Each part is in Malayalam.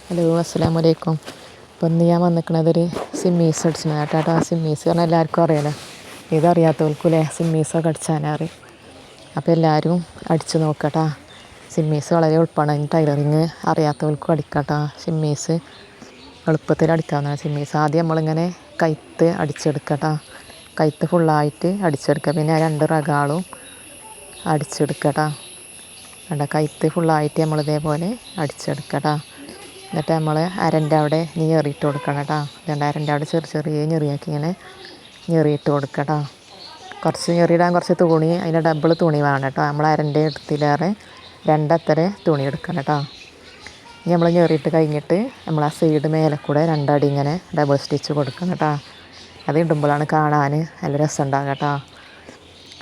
ഹലോ, അസ്സലാമു അലൈക്കും. അപ്പോൾ ഇന്ന് ഞാൻ വന്നിരിക്കുന്നത് ഒരു സിമ്മീസ് അടിച്ചത് കേട്ടോ. സിമ്മീസ് പറഞ്ഞാൽ എല്ലാവർക്കും അറിയാലോ. ഇതറിയാത്തവർക്കില്ലേ സിമ്മീസൊക്കെ അടിച്ചാനറിയും. അപ്പോൾ എല്ലാവരും അടിച്ച് നോക്കട്ടോ. സിമ്മീസ് വളരെ എളുപ്പമാണ്. അതിന് ടൈലറിങ് അറിയാത്തവർക്കും അടിക്കട്ടോ. സിമ്മീസ് എളുപ്പത്തിൽ അടിക്കാവുന്നതാണ്. സിമ്മീസ് ആദ്യം നമ്മളിങ്ങനെ കൈത്ത് അടിച്ചെടുക്കട്ടോ. കൈത്ത് ഫുള്ളായിട്ട് അടിച്ചെടുക്കുക. പിന്നെ 2 റകാളും അടിച്ചെടുക്കട്ടോ. കൈത്ത് ഫുള്ളായിട്ട് നമ്മളിതേപോലെ അടിച്ചെടുക്കട്ടോ. എന്നിട്ട് നമ്മൾ അരൻ്റെ അവിടെ ഞെറിയിട്ട് കൊടുക്കണം കേട്ടോ. അരൻ്റെ അവിടെ ചെറിയ ഞെറിയാക്കി ഇങ്ങനെ ഞെറിയിട്ട് കൊടുക്കട്ടോ. കുറച്ച് ഞെറിയിടാൻ കുറച്ച് തുണി, അതിൻ്റെ ഡബിൾ തുണി വേണം കേട്ടോ. നമ്മൾ അരൻ്റെ എടുത്തിലേറെ 2 അത്തര തുണി എടുക്കണം കേട്ടോ. ഇനി നമ്മൾ ഞെറിയിട്ട് കഴിഞ്ഞിട്ട് നമ്മൾ ആ സൈഡ് മേലെ കൂടെ 2 അടി ഇങ്ങനെ ഡബിൾ സ്റ്റിച്ച് കൊടുക്കണം കേട്ടോ. അത് ഇടുമ്പോഴാണ് കാണാൻ നല്ല രസം ഉണ്ടാകുക കേട്ടോ.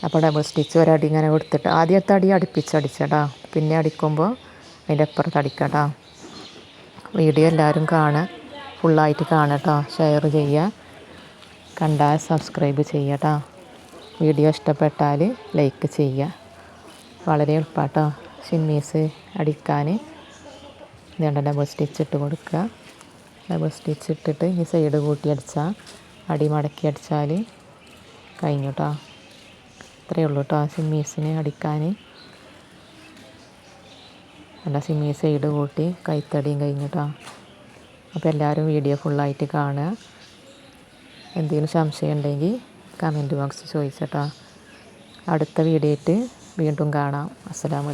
അപ്പോൾ ഡബിൾ സ്റ്റിച്ച് ഒരടി ഇങ്ങനെ കൊടുത്തിട്ട് ആദ്യത്തെ അടി അടുപ്പിച്ചടിച്ചേട്ടോ. പിന്നെ അടിക്കുമ്പോൾ അതിൻ്റെ അപ്പുറത്ത് അടിക്കട്ടോ. വീഡിയോ എല്ലാവരും കാണുക, ഫുള്ളായിട്ട് കാണട്ടോ. ഷെയർ ചെയ്യുക, കണ്ടാൽ സബ്സ്ക്രൈബ് ചെയ്യട്ടോ. വീഡിയോ ഇഷ്ടപ്പെട്ടാൽ ലൈക്ക് ചെയ്യുക. വളരെ എളുപ്പമാട്ടോ സിമ്മീസ് അടിക്കാൻ. ഇതുകൊണ്ട് ഡബിൾ സ്റ്റിച്ച് ഇട്ട് കൊടുക്കുക. ഡബിൾ സ്റ്റിച്ച് ഇട്ടിട്ട് ഈ സൈഡ് കൂട്ടി അടിച്ചാൽ അടി മടക്കി അടിച്ചാൽ കഴിഞ്ഞു കേട്ടോ. ഇത്രയേ ഉള്ളൂ കേട്ടോ സിമ്മീസിന് അടിക്കാൻ. അല്ല, സിമ്മീസ് സൈഡ് കൂട്ടി കൈത്തടിയും കഴിഞ്ഞിട്ടോ. അപ്പോൾ എല്ലാവരും വീഡിയോ ഫുള്ളായിട്ട് കാണുക. എന്തെങ്കിലും സംശയം ഉണ്ടെങ്കിൽ കമൻറ്റ് ബോക്സിൽ ചോദിച്ചട്ടോ. അടുത്ത വീഡിയോ ആയിട്ട് വീണ്ടും കാണാം. അസ്സലാമു അലൈക്കും.